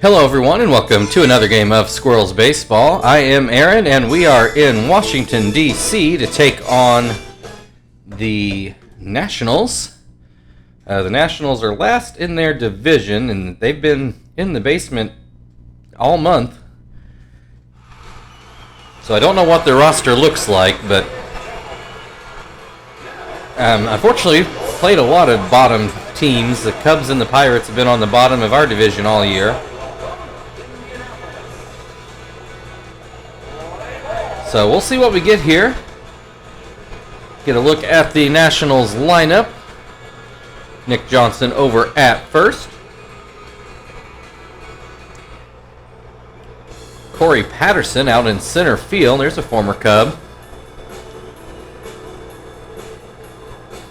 Hello everyone and welcome to another game of Squirrels Baseball. I am Aaron and we are in Washington, D.C. to take on the Nationals. The Nationals are last in their division and they've been in the basement all month. So I don't know what their roster looks like, but unfortunately played a lot of bottom teams. The Cubs and the Pirates have been on the bottom of our division all year. So we'll see what we get here. Get a look at the Nationals lineup. Nick Johnson over at first. Corey Patterson out in center field. There's a former Cub.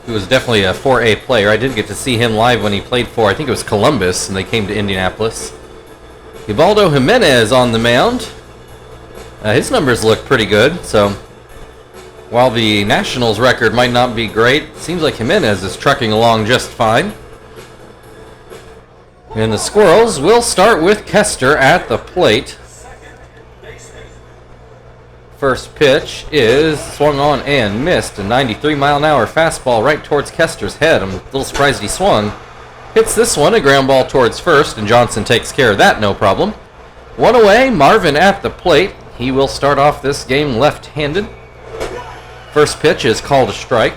He was definitely a 4A player. I did get to see him live when he played for, I think it was Columbus, and they came to Indianapolis. Ubaldo Jimenez on the mound. His numbers look pretty good, so while the Nationals record might not be great, it seems like Jimenez is trucking along just fine. And the Squirrels will start with Kester at the plate. First pitch is swung on and missed. A 93-mile-an-hour fastball right towards Kester's head. I'm a little surprised he swung. Hits this one, a ground ball towards first, and Johnson takes care of that, no problem. One away, Marvin at the plate. He will start off this game left-handed. First pitch is called a strike.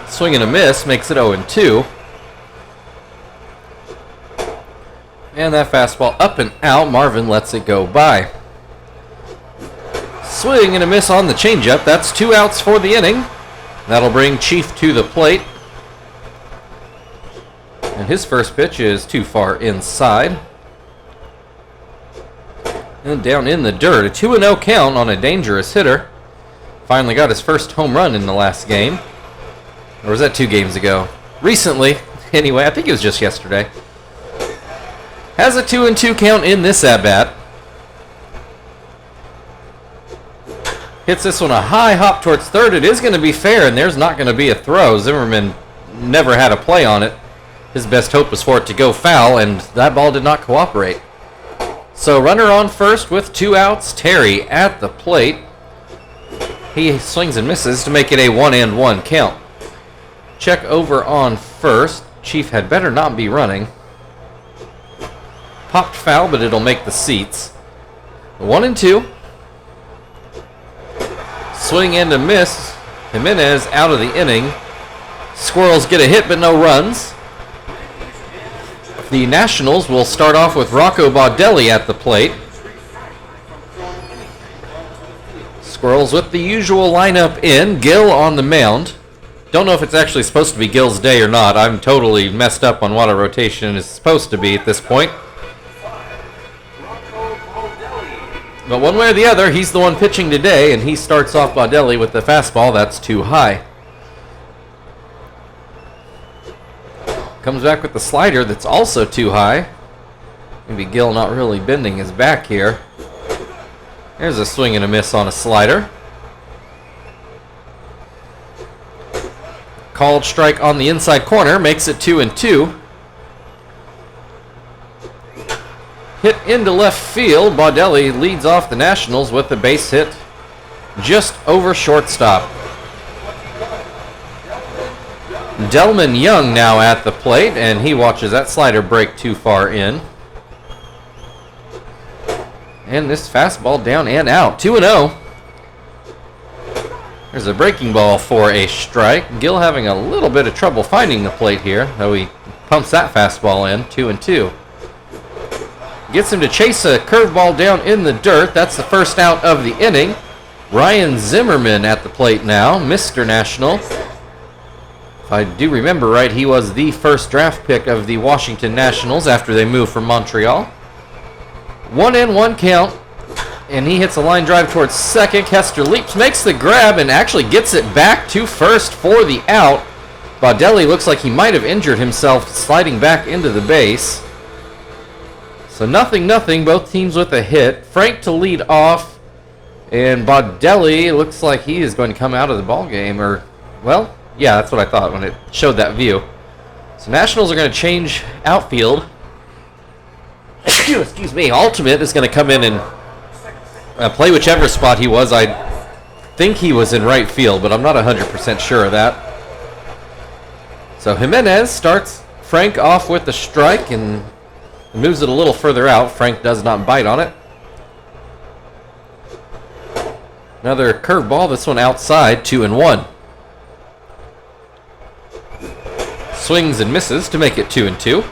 Swing and a miss makes it 0-2. And that fastball up and out. Marvin lets it go by. Swing and a miss on the changeup. That's 2 outs for the inning. That'll bring Chief to the plate. And his first pitch is too far inside. And down in the dirt. A 2-0 count on a dangerous hitter. Finally got his first home run in the last game. Or was that 2 games ago? Recently. Anyway, I think it was just yesterday. Has a 2-2 count in this at-bat. Hits this one a high hop towards third. It is going to be fair, and there's not going to be a throw. Zimmerman never had a play on it. His best hope was for it to go foul, and that ball did not cooperate. So runner on first with 2 outs. Terry at the plate. He swings and misses to make it a 1-1 count. Check over on first. Chief had better not be running. Popped foul, but it'll make the seats. 1-2. Swing and a miss. Jimenez out of the inning. Squirrels get a hit, but no runs. The Nationals will start off with Rocco Baldelli at the plate. Squirrels with the usual lineup in. Gill on the mound. Don't know if it's actually supposed to be Gill's day or not. I'm totally messed up on what a rotation is supposed to be at this point. But one way or the other, he's the one pitching today, and he starts off Baldelli with the fastball. That's too high. Comes back with the slider that's also too high. Maybe Gill not really bending his back here. There's a swing and a miss on a slider. Called strike on the inside corner makes it 2-2. Hit into left field. Baldelli leads off the Nationals with a base hit just over shortstop. Delman Young now at the plate, and he watches that slider break too far in. And this fastball down and out. 2-0. There's a breaking ball for a strike. Gill having a little bit of trouble finding the plate here, though he pumps that fastball in. 2-2. Gets him to chase a curveball down in the dirt. That's the first out of the inning. Ryan Zimmerman at the plate now, Mr. National. If I do remember right, he was the first draft pick of the Washington Nationals after they moved from Montreal. 1-1 count, and he hits a line drive towards second. Kester leaps, makes the grab, and actually gets it back to first for the out. Baldelli looks like he might have injured himself sliding back into the base. So 0-0, both teams with a hit. Frank to lead off, and Baldelli looks like he is going to come out of the ball game, or, well, yeah, that's what I thought when it showed that view. So Nationals are going to change outfield. Excuse me. Ultimate is going to come in and play whichever spot he was. I think he was in right field, but I'm not 100% sure of that. So Jimenez starts Frank off with the strike and moves it a little further out. Frank does not bite on it. Another curveball, this one outside, 2-1. Swings and misses to make it 2-2.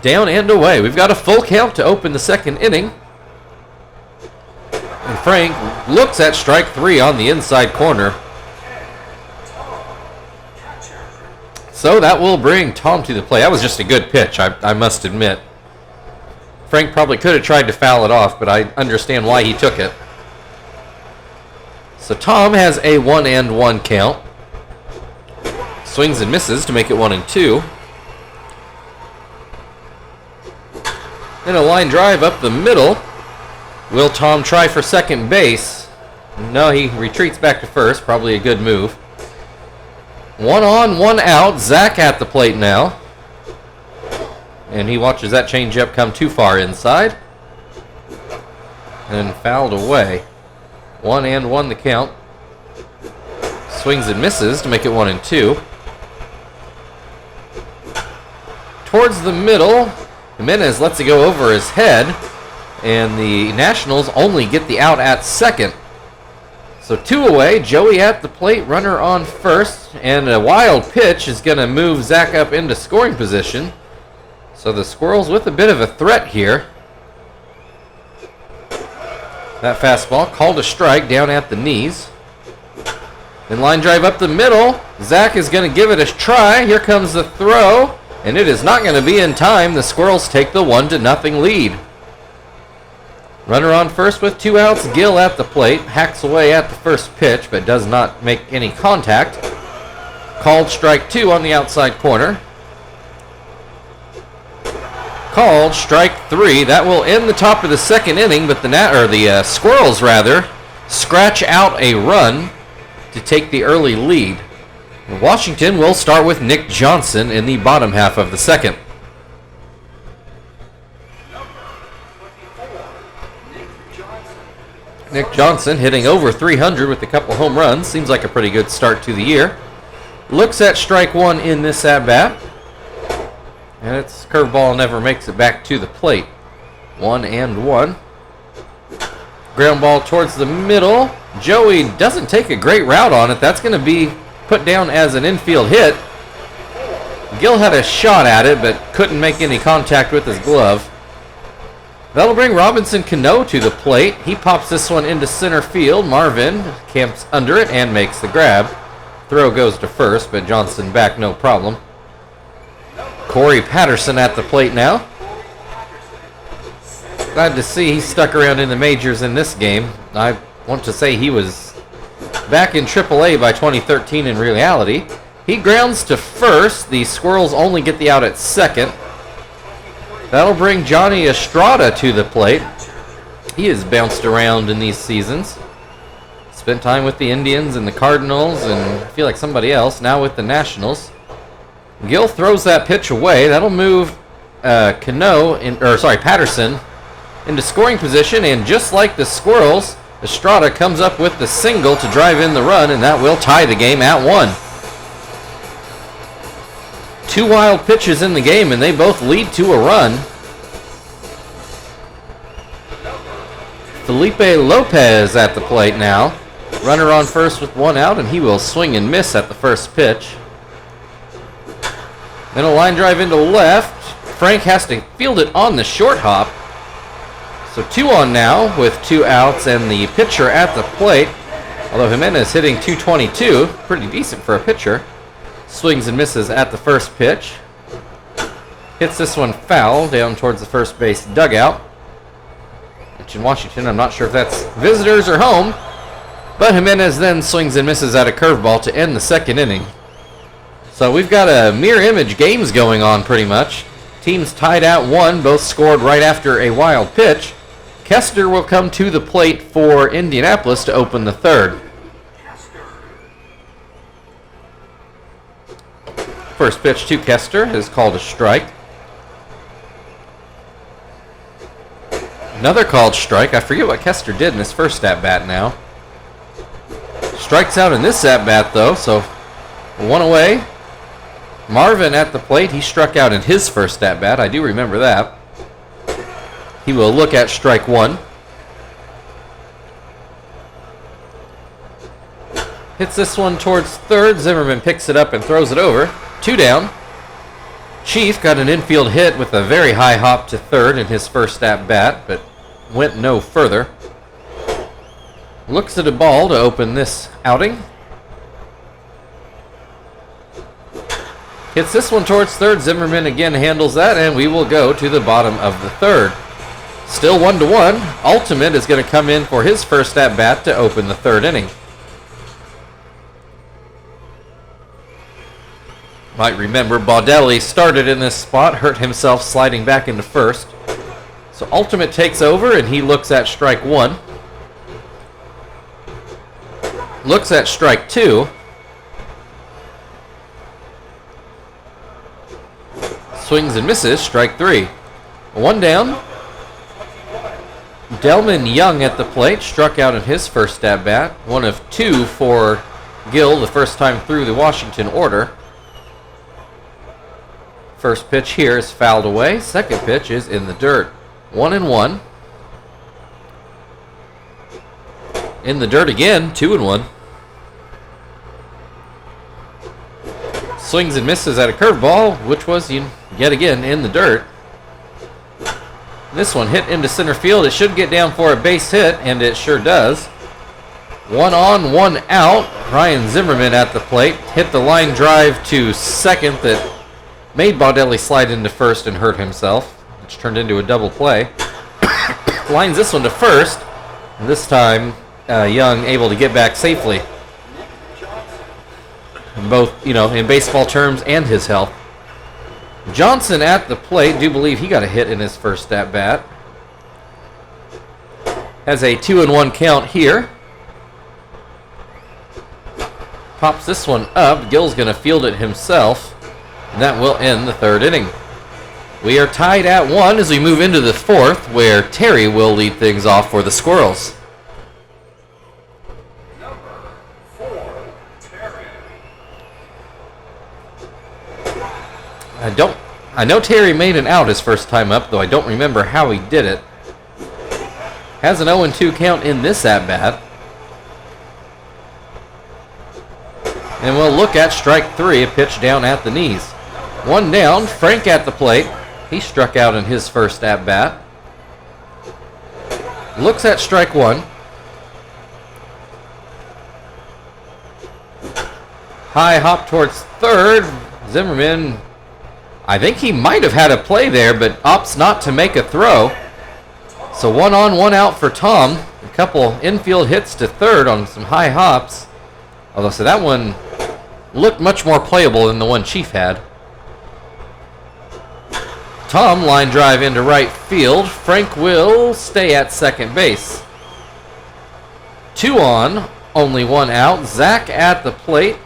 Down and away. We've got a full count to open the second inning. And Frank looks at strike 3 on the inside corner. So that will bring Tom to the plate. That was just a good pitch, I must admit. Frank probably could have tried to foul it off, but I understand why he took it. So Tom has a 1-1 count. Swings and misses to make it 1-2. And a line drive up the middle. Will Tom try for second base? No, he retreats back to first. Probably a good move. 1 on, 1 out. Zach at the plate now. And he watches that changeup come too far inside. And fouled away. 1-1 the count. Swings and misses to make it 1-2. Towards the middle, Jimenez lets it go over his head. And the Nationals only get the out at second. So 2 away, Joey at the plate, runner on first. And a wild pitch is going to move Zach up into scoring position. So the Squirrels with a bit of a threat here. That fastball called a strike down at the knees. Then line drive up the middle. Zach is going to give it a try. Here comes the throw. And it is not going to be in time. The Squirrels take the 1-0 lead. Runner on first with 2 outs. Gill at the plate. Hacks away at the first pitch, but does not make any contact. Called strike 2 on the outside corner. Called strike 3. That will end the top of the second inning, but the Squirrels scratch out a run to take the early lead. Washington will start with Nick Johnson in the bottom half of the second. Nick Johnson hitting over 300 with a couple home runs. Seems like a pretty good start to the year. Looks at strike 1 in this at-bat. And its curveball never makes it back to the plate. 1-1. Ground ball towards the middle. Joey doesn't take a great route on it. That's going to be put down as an infield hit. Gill had a shot at it, but couldn't make any contact with his glove. That'll bring Robinson Cano to the plate. He pops this one into center field. Marvin camps under it and makes the grab. Throw goes to first, but Johnson back no problem. Corey Patterson at the plate now. Glad to see he stuck around in the majors in this game. I want to say he was back in AAA by 2013 in reality. He grounds to first. The Squirrels only get the out at second. That'll bring Johnny Estrada to the plate. He has bounced around in these seasons. Spent time with the Indians and the Cardinals and I feel like somebody else. Now with the Nationals. Gill throws that pitch away. That'll move Patterson into scoring position, and just like the Squirrels, Estrada comes up with the single to drive in the run, and that will tie the game at 1. 2 wild pitches in the game, and they both lead to a run. Felipe Lopez at the plate now. Runner on first with 1 out, and he will swing and miss at the first pitch. Then a line drive into left. Frank has to field it on the short hop. So 2 on now with 2 outs and the pitcher at the plate. Although Jimenez hitting .222, pretty decent for a pitcher. Swings and misses at the first pitch. Hits this one foul down towards the first base dugout. Which in Washington, I'm not sure if that's visitors or home. But Jimenez then swings and misses at a curveball to end the second inning. So we've got a mirror image games going on pretty much. Teams tied at 1, both scored right after a wild pitch. Kester will come to the plate for Indianapolis to open the third. First pitch to Kester is called a strike. Another called strike. I forget what Kester did in his first at-bat now. Strikes out in this at-bat, though, so one away. Marvin at the plate. He struck out in his first at-bat. I do remember that. He will look at strike one. Hits this one towards third. Zimmerman picks it up and throws it over. 2 down. Chief got an infield hit with a very high hop to third in his first at-bat, but went no further. Looks at a ball to open this outing. Hits this one towards third. Zimmerman again handles that, and we will go to the bottom of the third. Still 1-1. Ultimate is going to come in for his first at-bat to open the third inning. Might remember Baudelli started in this spot, hurt himself sliding back into first. So Ultimate takes over, and he looks at strike one. Looks at strike two. Swings and misses, strike three. 1 down. Delman Young at the plate, struck out in his first at-bat. 1 of 2 for Gill, the first time through the Washington order. First pitch here is fouled away. Second pitch is in the dirt. 1-1. In the dirt again, 2-1. Swings and misses at a curveball, which was yet again in the dirt. This one hit into center field. It should get down for a base hit, and it sure does. 1 on, 1 out. Ryan Zimmerman at the plate. Hit the line drive to second that made Baudelli slide into first and hurt himself, which turned into a double play. Lines this one to first. This time, Young able to get back safely. Both, in baseball terms and his health. Johnson at the plate. Do believe he got a hit in his first at-bat. Has a 2-1 count here. Pops this one up. Gill's going to field it himself. And that will end the third inning. We are tied at 1 as we move into the fourth, where Terry will lead things off for the Squirrels. I know Terry made an out his first time up, though I don't remember how he did it. Has an 0-2 count in this at-bat. And we'll look at strike three, a pitch down at the knees. 1 down, Frank at the plate. He struck out in his first at-bat. Looks at strike one. High hop towards third. Zimmerman, I think he might have had a play there, but opts not to make a throw. So 1 on, 1 out for Tom. A couple infield hits to third on some high hops. Although, so that one looked much more playable than the one Chief had. Tom line drive into right field. Frank will stay at second base. 2 on, only 1 out. Zach at the plate.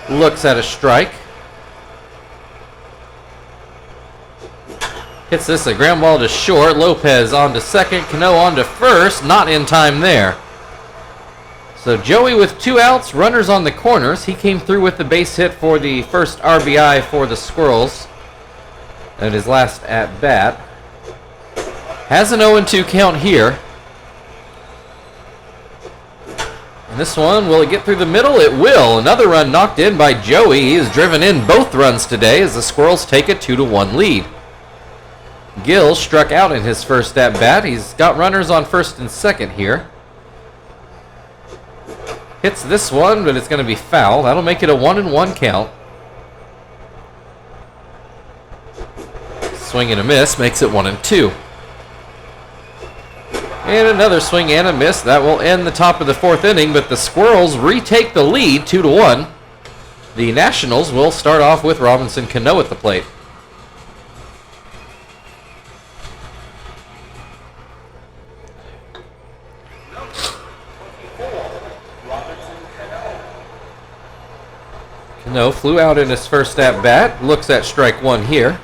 Looks at a strike. Hits this a ground ball to short. Lopez on to second. Cano on to first. Not in time there. So Joey with 2 outs. Runners on the corners. He came through with the base hit for the first RBI for the Squirrels at his last at bat. Has an 0-2 count here. And this one, will it get through the middle? It will. Another run knocked in by Joey. He has driven in both runs today as the Squirrels take a 2-1 lead. Gill struck out in his first at bat. He's got runners on first and second here. Hits this one, but it's going to be foul. That'll make it a 1-1 count. Swing and a miss makes it 1-2. And another swing and a miss. That will end the top of the fourth inning, but the Squirrels retake the lead 2-1. The Nationals will start off with Robinson Cano at the plate. Cano 2-0. Flew out in his first at bat. Looks at strike one here.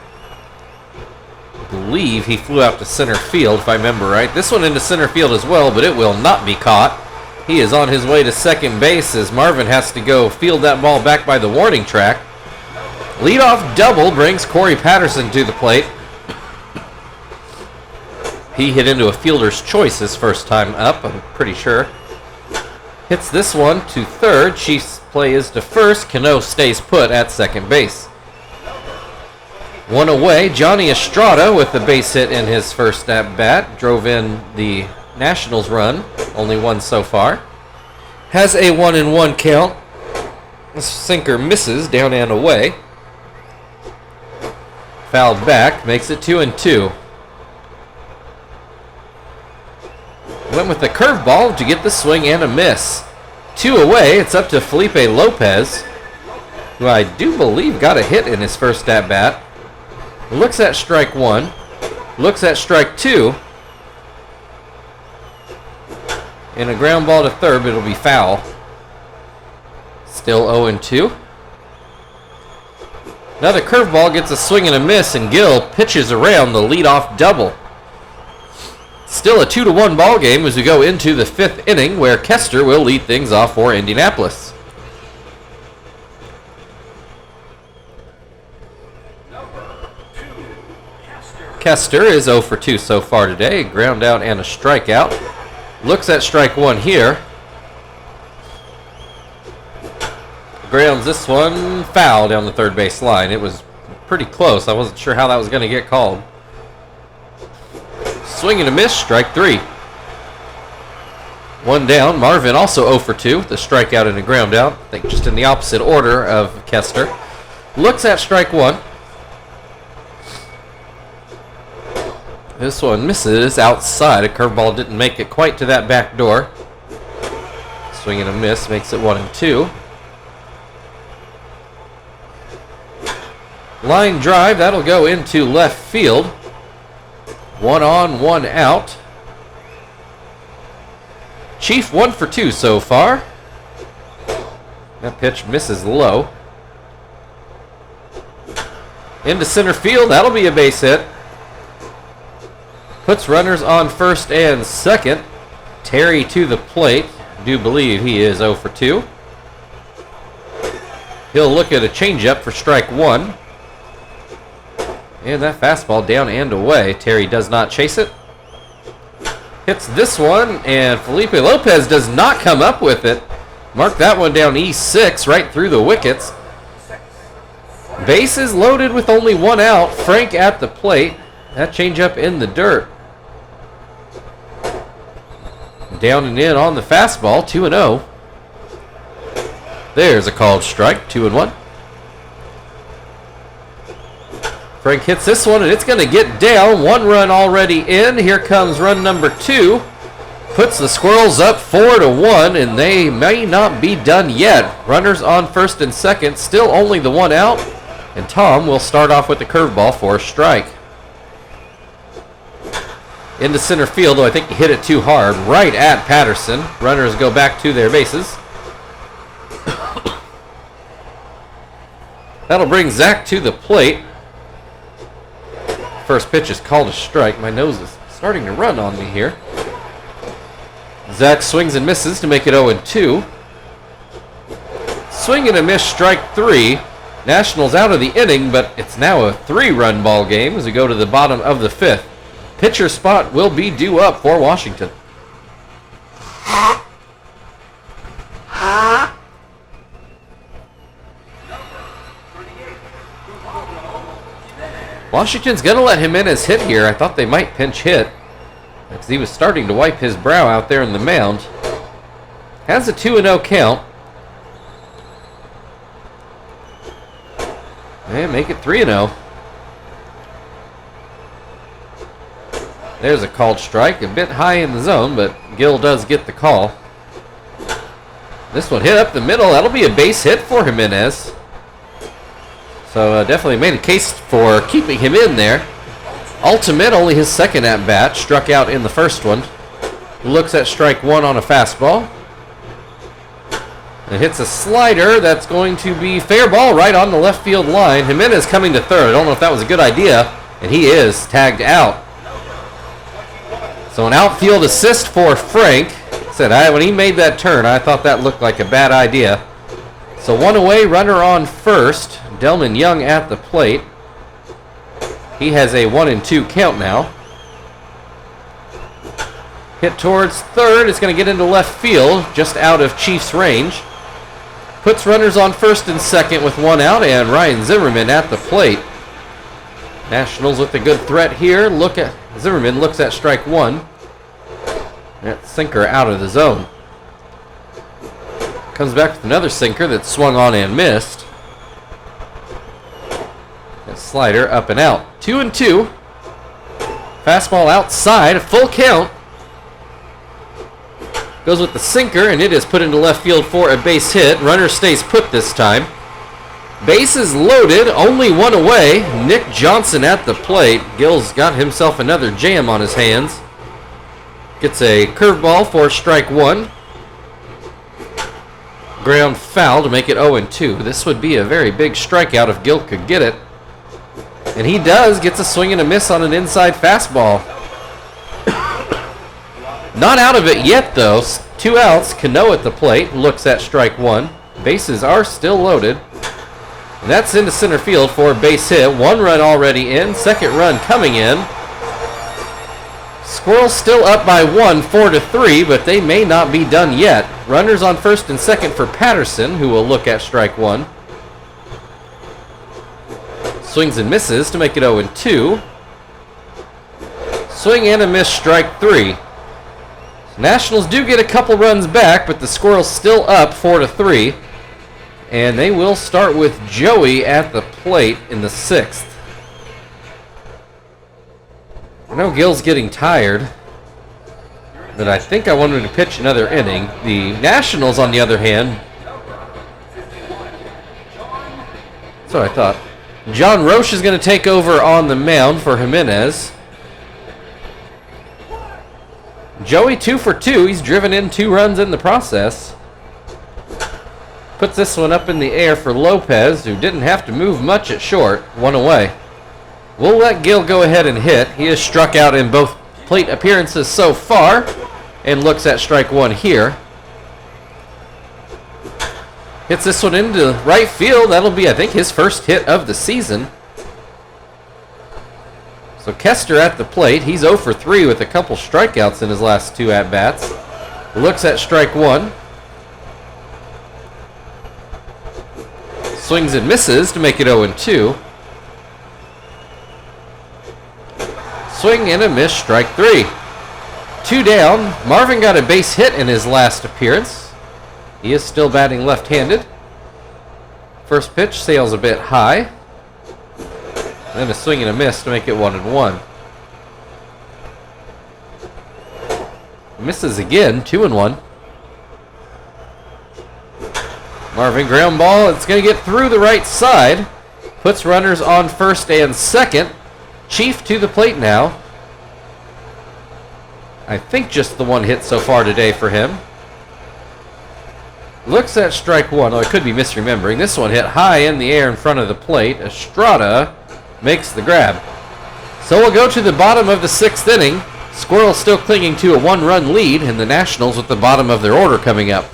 I believe he flew out to center field, if I remember right. This one into center field as well, but it will not be caught. He is on his way to second base as Marvin has to go field that ball back by the warning track. Leadoff double brings Corey Patterson to the plate. He hit into a fielder's choice his first time up, I'm pretty sure. Hits this one to third. Chiefs play is to first. Cano stays put at second base. One away. Johnny Estrada with the base hit in his first at bat. Drove in the Nationals run. Only one so far. Has a 1-1 count. The sinker misses down and away. Fouled back. Makes it 2-2. Went with the curveball to get the swing and a miss. 2 away. It's up to Felipe Lopez, who I do believe got a hit in his first at bat. Looks at strike one. Looks at strike two. And a ground ball to third, but it'll be foul. Still 0-2. Another curveball gets a swing and a miss, and Gill pitches around the leadoff double. Still a 2-1 ball game as we go into the 5th inning, where Kester will lead things off for Indianapolis. Kester is 0 for 2 so far today. A ground out and a strikeout. Looks at strike one here. Grounds this one foul down the third base line. It was pretty close. I wasn't sure how that was going to get called. Swing and a miss, strike three. One down. Marvin also 0 for 2. The strikeout and a ground out. I think just in the opposite order of Kester. Looks at strike one. This one misses outside. A curveball didn't make it quite to that back door. Swing and a miss makes it 1-2. Line drive. That'll go into left field. 1 on, 1 out. Chief 1 for 2 so far. That pitch misses low. Into center field. That'll be a base hit. Puts runners on first and second. Terry to the plate. I do believe he is 0 for 2. He'll look at a changeup for strike one. And that fastball down and away. Terry does not chase it. Hits this one, and Felipe Lopez does not come up with it. Mark that one down E6 right through the wickets. Bases loaded with only 1 out. Frank at the plate. That changeup in the dirt. Down and in on the fastball, 2-0. There's a called strike, 2-1. Frank hits this one, and it's going to get down. 1 run already in. Here comes run number 2. Puts the Squirrels up 4-1, and they may not be done yet. Runners on first and second, still only the 1 out. And Tom will start off with the curveball for a strike. Into center field, though I think he hit it too hard. Right at Patterson. Runners go back to their bases. That'll bring Zach to the plate. First pitch is called a strike. My nose is starting to run on me here. Zach swings and misses to make it 0-2. Swing and a miss, strike 3. Nationals out of the inning, but it's now a 3-run ball game as we go to the bottom of the 5th. Pitcher spot will be due up for Washington. Washington's going to let him in as hit here. I thought they might pinch hit because he was starting to wipe his brow out there in the mound. Has a 2-0 count. And make it 3-0. There's a called strike. A bit high in the zone, but Gill does get the call. This one hit up the middle. That'll be a base hit for Jimenez. So definitely made a case for keeping him in there. Ultimate, only his second at bat. Struck out in the first one. Looks at strike one on a fastball. It hits a slider that's going to be fair ball right on the left field line. Jimenez coming to third. I don't know if that was a good idea, and he is tagged out. So an outfield assist for Frank. Said when he made that turn, I thought that looked like a bad idea. So one away, runner on first. Delman Young at the plate. He has a 1-2 count now. Hit towards third. It's going to get into left field, just out of Chiefs' range. Puts runners on first and second with one out, and Ryan Zimmerman at the plate. Nationals with a good threat here. Zimmerman looks at strike one. That sinker out of the zone. Comes back with another sinker that swung on and missed. That slider up and out. 2-2. Fastball outside, a full count. Goes with the sinker, and it is put into left field for a base hit. Runner stays put this time. Bases loaded, only one away. Nick Johnson at the plate. Gill's got himself another jam on his hands. Gets a curveball for strike one. Ground foul to make it 0-2. This would be a very big strikeout if Gill could get it. And he does. Gets a swing and a miss on an inside fastball. Not out of it yet, though. 2 outs. Cano at the plate. Looks at strike one. Bases are still loaded. And that's into center field for a base hit. 1 run already in. 2nd run coming in. Squirrels still up by 1, 4-3, but they may not be done yet. Runners on first and second for Patterson, who will look at strike one. Swings and misses to make it 0-2. Swing and a miss, strike 3. Nationals do get a couple runs back, but the Squirrels still up 4-3. And they will start with Joey at the plate in the 6th. I know Gill's getting tired, but I think I want him to pitch another inning. The Nationals, on the other hand, that's what I thought. John Roche is going to take over on the mound for Jimenez. Joey 2 for 2. He's driven in 2 runs in the process. Puts this one up in the air for Lopez, who didn't have to move much at short. 1 away. We'll let Gill go ahead and hit. He has struck out in both plate appearances so far and looks at strike one here. Hits this one into right field. That'll be, I think, his first hit of the season. So Kester at the plate. He's 0 for 3 with a couple strikeouts in his last 2 at-bats. Looks at strike one. Swings and misses to make it 0-2. Swing and a miss, strike 3. 2 down. Marvin got a base hit in his last appearance. He is still batting left-handed. First pitch sails a bit high. Then a swing and a miss to make it 1-1. Misses again, 2-1. Marvin ground ball. It's going to get through the right side. Puts runners on first and second. Chief to the plate now. I think just the 1 hit so far today for him. Looks at strike one. Oh, I could be misremembering. This one hit high in the air in front of the plate. Estrada makes the grab. So we'll go to the bottom of the 6th inning. Squirrels still clinging to a 1-run lead, and the Nationals at the bottom of their order coming up.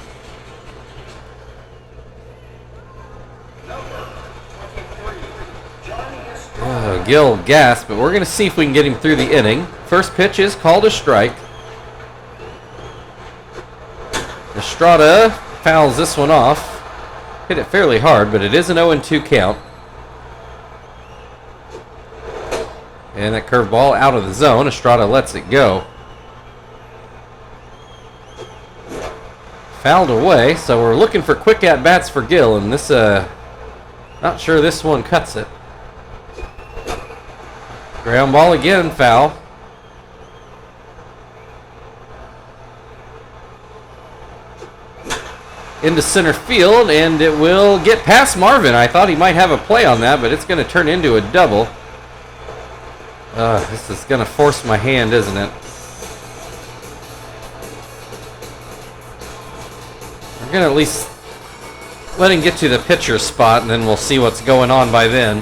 Gill gasped, but we're going to see if we can get him through the inning. First pitch is called a strike. Estrada fouls this one off. Hit it fairly hard, but it is an 0-2 count. And that curveball out of the zone. Estrada lets it go. Fouled away, so we're looking for quick at-bats for Gill, and this, not sure this one cuts it. Ground ball again, foul. Into center field, and it will get past Marvin. I thought he might have a play on that, but it's going to turn into a double. This is going to force my hand, isn't it? We're going to at least let him get to the pitcher's spot, and then we'll see what's going on by then.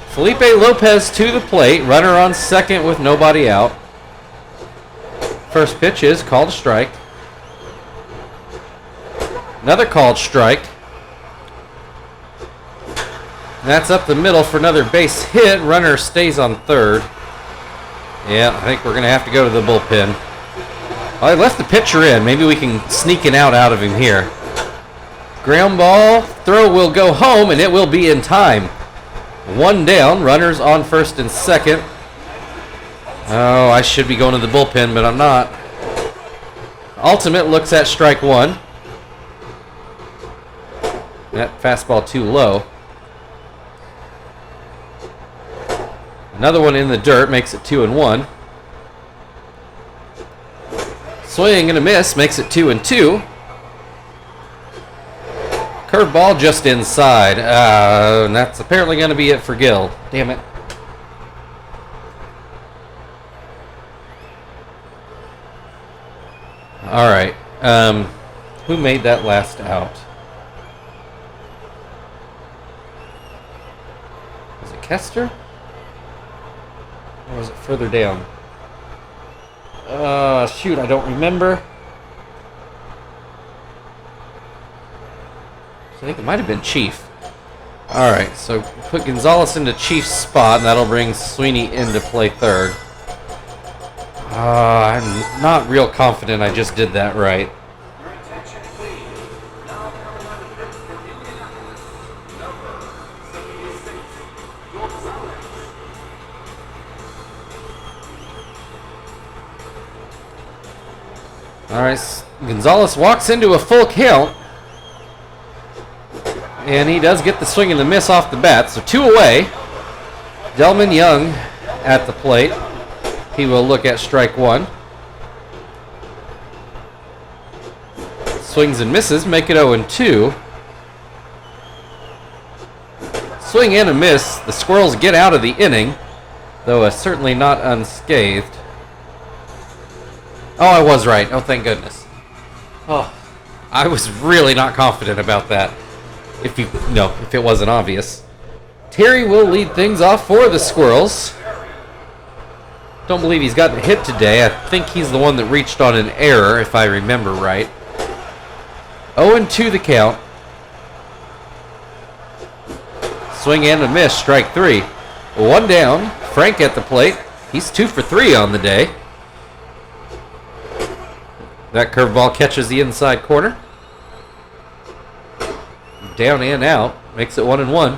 Felipe Lopez to the plate. Runner on second with nobody out. First pitch is called a strike. Another called strike. That's up the middle for another base hit. Runner stays on third. Yeah, I think we're going to have to go to the bullpen. Well, I left the pitcher in. Maybe we can sneak an out of him here. Ground ball. Throw will go home, and it will be in time. One down. Runners on first and second. Oh, I should be going to the bullpen, but I'm not. Ultimate looks at strike one. That fastball too low. Another one in the dirt makes it 2-1. Swing and a miss makes it 2-2. Curveball just inside. And that's apparently going to be it for Gil. Damn it. All right. Who made that last out? Was it Kester? Or was it further down? Shoot, I don't remember. I think it might have been Chief. Alright, so put Gonzalez into Chief's spot, and that'll bring Sweeney into play third. I'm not real confident I just did that right. Alright, Gonzalez walks into a full count. And he does get the swing and the miss off the bat. So 2 away. Delman Young at the plate. He will look at strike one. Swings and misses, make it 0-2. Swing and a miss. The Squirrels get out of the inning, though certainly not unscathed. Oh, I was right. Oh, thank goodness. Oh, I was really not confident about that. If it wasn't obvious. Terry will lead things off for the Squirrels. Don't believe he's gotten a hit today. I think he's the one that reached on an error, if I remember right. 0-2 the count. Swing and a miss, strike three. One down. Frank at the plate. He's 2 for 3 on the day. That curveball catches the inside corner. Down and out. Makes it 1-1.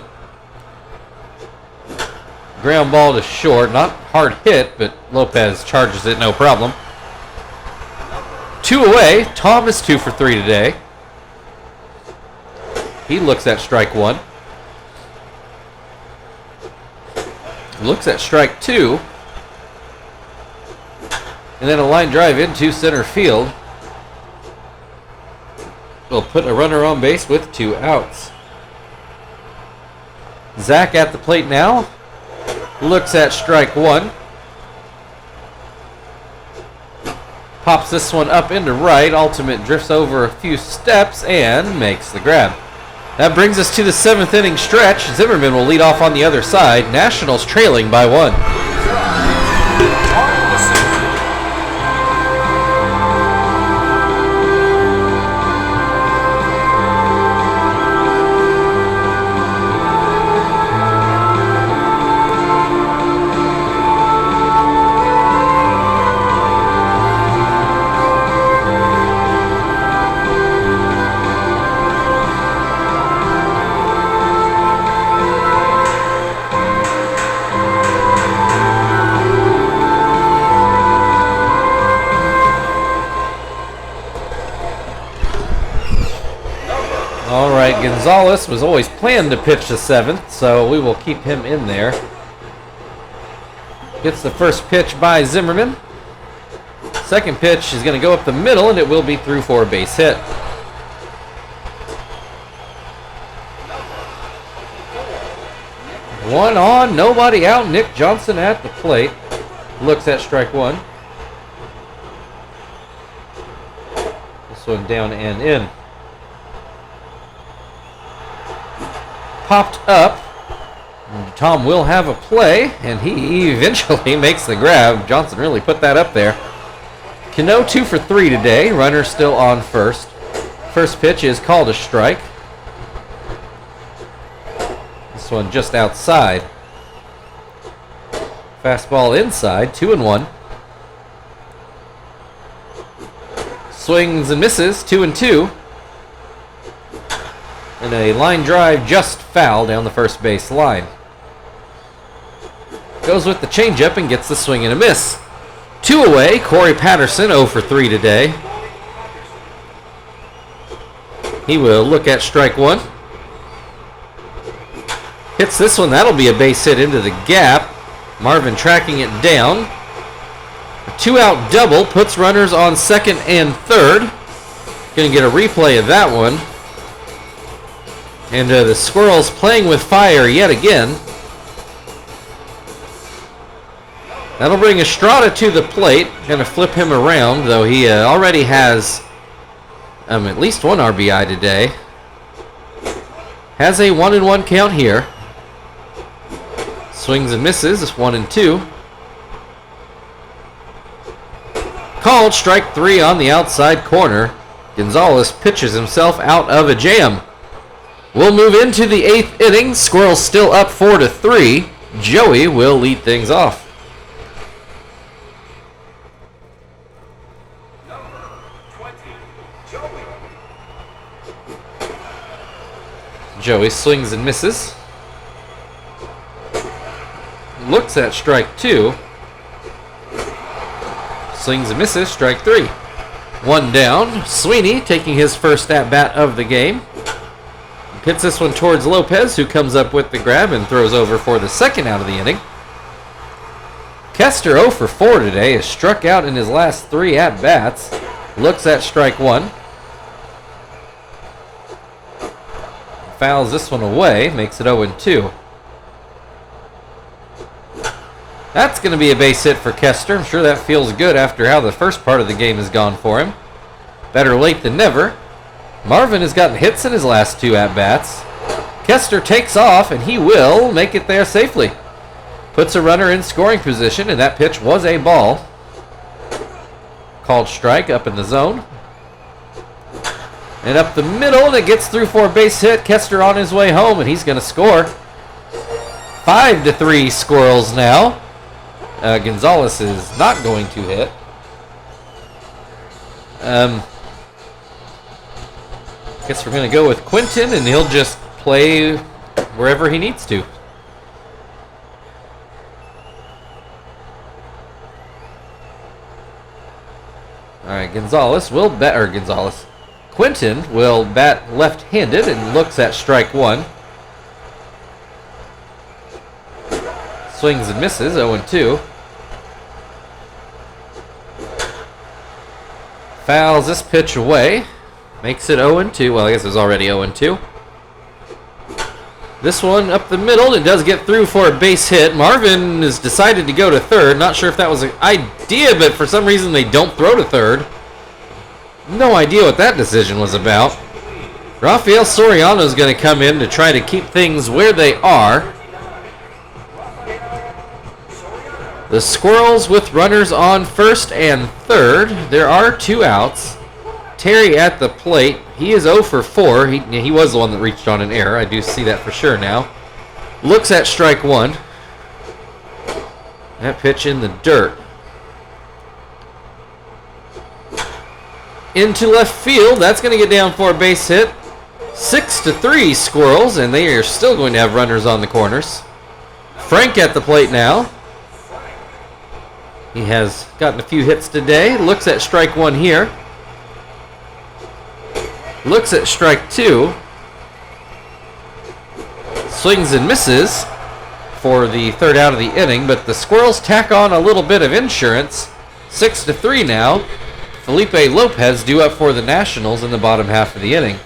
Ground ball to short. Not hard hit, but Lopez charges it no problem. 2 away. Tom is 2 for 3 today. He looks at strike one. Looks at strike two. And then a line drive into center field. Will put a runner on base with 2 outs. Zach at the plate now. Looks at strike one. Pops this one up into right. Ultimate drifts over a few steps and makes the grab. That brings us to the 7th inning stretch. Zimmerman will lead off on the other side. Nationals trailing by 1. Gonzalez was always planned to pitch the 7th, so we will keep him in there. Gets the first pitch by Zimmerman. Second pitch is going to go up the middle, and it will be through for a base hit. One on, nobody out. Nick Johnson at the plate. Looks at strike one. This one down and in. popped up. And Tom will have a play, and he eventually makes the grab. Johnson really put that up there. Cano 2 for 3 today. Runner still on first. First pitch is called a strike. This one just outside. Fastball inside, 2-1. Swings and misses, 2-2. And a line drive just foul down the first base line. Goes with the changeup and gets the swing and a miss. 2 away, Corey Patterson 0 for 3 today. He will look at strike 1. Hits this one, that'll be a base hit into the gap. Marvin tracking it down. A 2-out double puts runners on second and third. Gonna get a replay of that one. And the Squirrels playing with fire yet again. That'll bring Estrada to the plate. Gonna flip him around, though he already has at least 1 RBI today. Has a 1-1 count here. Swings and misses, it's 1-2. Called strike 3 on the outside corner. Gonzalez pitches himself out of a jam. We'll move into the 8th inning. Squirrels still up 4-3. Joey will lead things off. Joey swings and misses. Looks at strike 2. Swings and misses, strike 3. 1 down. Sweeney taking his first at-bat of the game. Hits this one towards Lopez, who comes up with the grab and throws over for the second out of the inning. Kester 0 for 4 today, is struck out in his last 3 at-bats. Looks at strike 1. Fouls this one away, makes it 0-2. That's going to be a base hit for Kester. I'm sure that feels good after how the first part of the game has gone for him. Better late than never. Marvin has gotten hits in his last 2 at-bats. Kester takes off, and he will make it there safely. Puts a runner in scoring position, and that pitch was a ball. Called strike up in the zone. And up the middle, and it gets through for a base hit. Kester on his way home, and he's going to score. 5-3 Squirrels now. Gonzalez is not going to hit. Guess we're going to go with Quinton, and he'll just play wherever he needs to. All right, Quinton will bat left-handed and looks at strike 1. Swings and misses, 0-2. Fouls this pitch away. Makes it 0-2. Well, I guess it was already 0-2. This one up the middle. It does get through for a base hit. Marvin has decided to go to third. Not sure if that was an idea, but for some reason they don't throw to third. No idea what that decision was about. Rafael Soriano is going to come in to try to keep things where they are. The Squirrels with runners on first and third. There are 2 outs. Terry at the plate. He is 0 for 4. He was the one that reached on an error. I do see that for sure now. Looks at strike 1. That pitch in the dirt. Into left field. That's going to get down for a base hit. 6-3 Squirrels, and they are still going to have runners on the corners. Frank at the plate now. He has gotten a few hits today. Looks at strike 1 here. Looks at strike 2. Swings and misses for the third out of the inning, but the Squirrels tack on a little bit of insurance. 6-3 now. Felipe Lopez due up for the Nationals in the bottom half of the inning.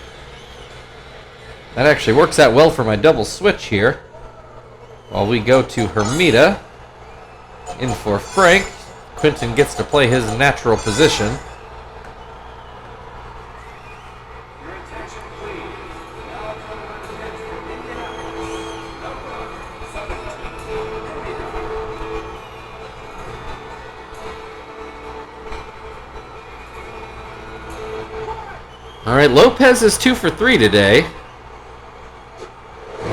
That actually works out well for my double switch here. While we go to Hermida. In for Frank. Quinton gets to play his natural position. All right, Lopez is 2 for 3 today.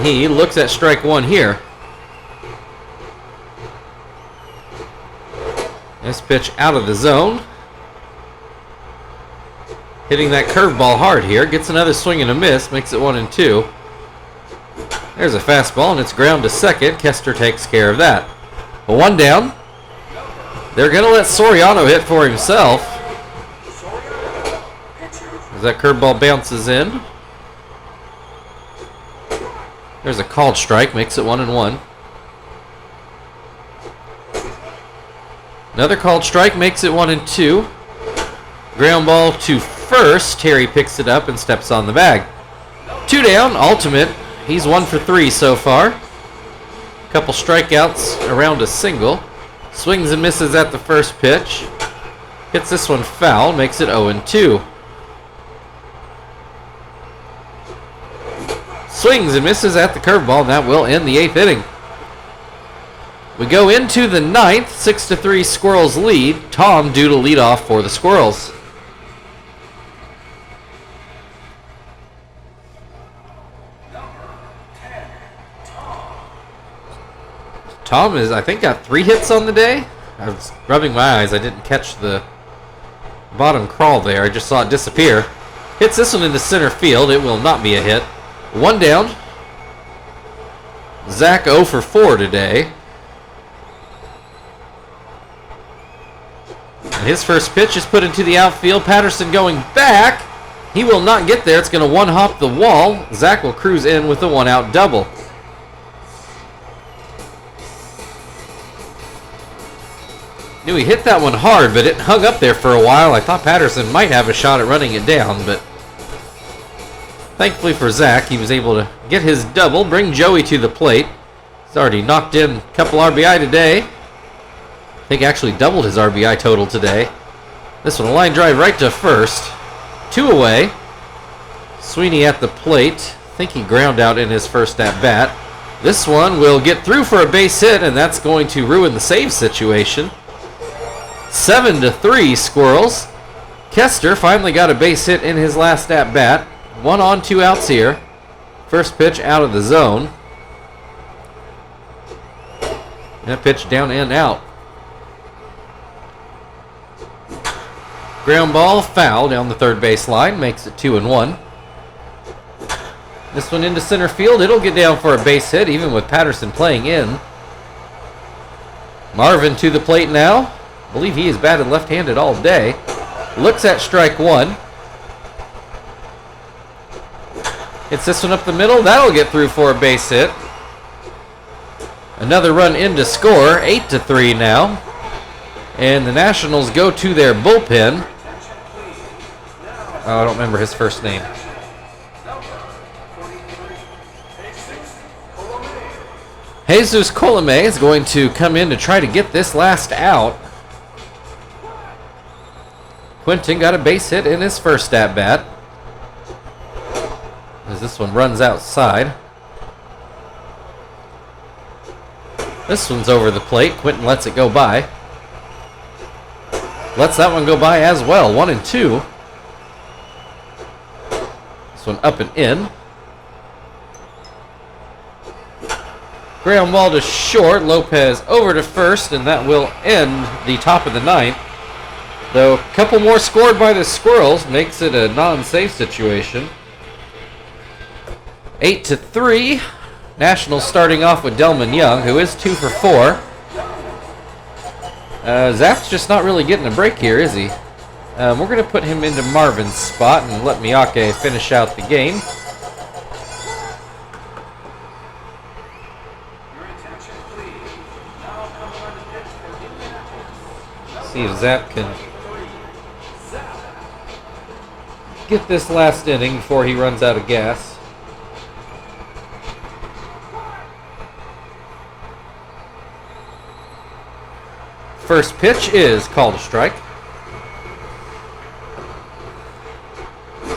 He looks at strike one here. This pitch out of the zone. Hitting that curveball hard here. Gets another swing and a miss. Makes it 1-2. There's a fastball, and it's ground to second. Kester takes care of that. But one down. They're going to let Soriano hit for himself. As that curveball bounces in. There's a called strike. Makes it 1-1. Another called strike makes it 1-2. Ground ball to first. Terry picks it up and steps on the bag. 2 down. Ultimate. He's 1 for 3 so far. Couple strikeouts around a single. Swings and misses at the first pitch. Hits this one foul. Makes it 0-2. Swings and misses at the curveball. And that will end the 8th inning. We go into the 9th, 6-3 Squirrels lead. Tom due to lead off for the Squirrels. Tom is, I think, got 3 hits on the day. I was rubbing my eyes. I didn't catch the bottom crawl there. I just saw it disappear. Hits this one into center field. It will not be a hit. 1 down. Zach 0 for 4 today. And his first pitch is put into the outfield. Patterson going back. He will not get there. It's going to one-hop the wall. Zach will cruise in with a 1-out double. Knew he hit that one hard, but it hung up there for a while. I thought Patterson might have a shot at running it down, but thankfully for Zach, he was able to get his double, bring Joey to the plate. He's already knocked in a couple RBI today. I think actually doubled his RBI total today. This one, a line drive right to first. 2 away. Sweeney at the plate. I think he ground out in his first at-bat. This one will get through for a base hit, and that's going to ruin the save situation. 7-3 Squirrels. Kester finally got a base hit in his last at-bat. 1 on, 2 outs here. First pitch out of the zone. That pitch down and out. Ground ball, foul down the third base line. Makes it 2-1. This one into center field. It'll get down for a base hit, even with Patterson playing in. Marvin to the plate now. I believe he has batted left-handed all day. Looks at strike one. Hits this one up the middle. That'll get through for a base hit. Another run in to score. 8-3 now. And the Nationals go to their bullpen. Oh, I don't remember his first name. Jesus Colome is going to come in to try to get this last out. Quentin got a base hit in his first at-bat. As this one runs outside. This one's over the plate. Quentin lets it go by. Lets that one go by as well. 1-2. This one up and in. Ground ball to short. Lopez over to first, and that will end the top of the 9th. Though a couple more scored by the Squirrels makes it a non-save situation. 8-3. Nationals starting off with Delman Young, who is 2 for 4. Zach's just not really getting a break here, is he? We're going to put him into Marvin's spot and let Miyake finish out the game. See if Zach can get this last inning before he runs out of gas. First pitch is called a strike.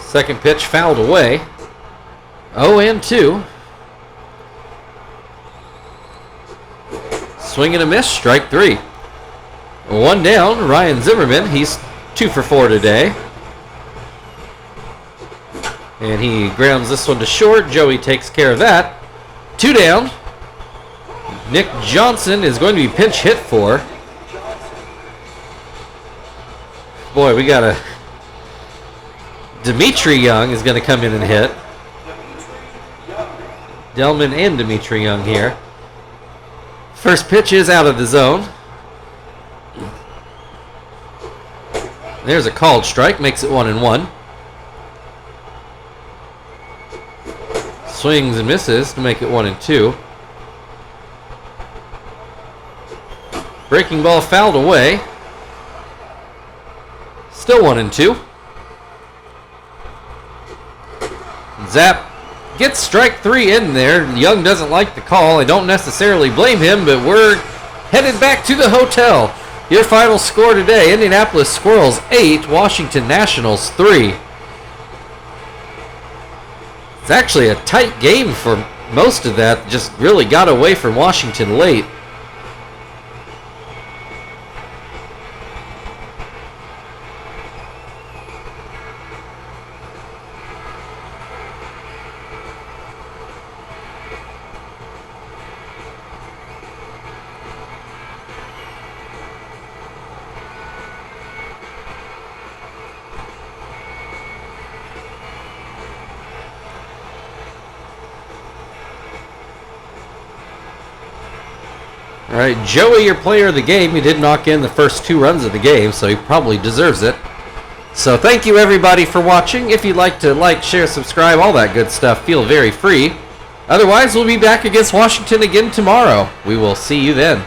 Second pitch fouled away. 0-2. Swing and a miss, strike 3. 1 down, Ryan Zimmerman. He's 2 for 4 today. And he grounds this one to short. Joey takes care of that. 2 down. Nick Johnson is going to be pinch hit for. Boy, we got a... Dimitri Young is going to come in and hit. Delman and Dimitri Young here. First pitch is out of the zone. There's a called strike, makes it 1-1. Swings and misses to make it 1-2. Breaking ball fouled away. Still 1-2. Zap gets strike 3 in there. Young doesn't like the call. I don't necessarily blame him, but we're headed back to the hotel. Your final score today, Indianapolis Squirrels 8, Washington Nationals 3. It's actually a tight game for most of that. Just really got away from Washington late. All right, Joey, your player of the game. He did knock in the first 2 runs of the game, so he probably deserves it. So thank you, everybody, for watching. If you'd like to like, share, subscribe, all that good stuff, feel very free. Otherwise, we'll be back against Washington again tomorrow. We will see you then.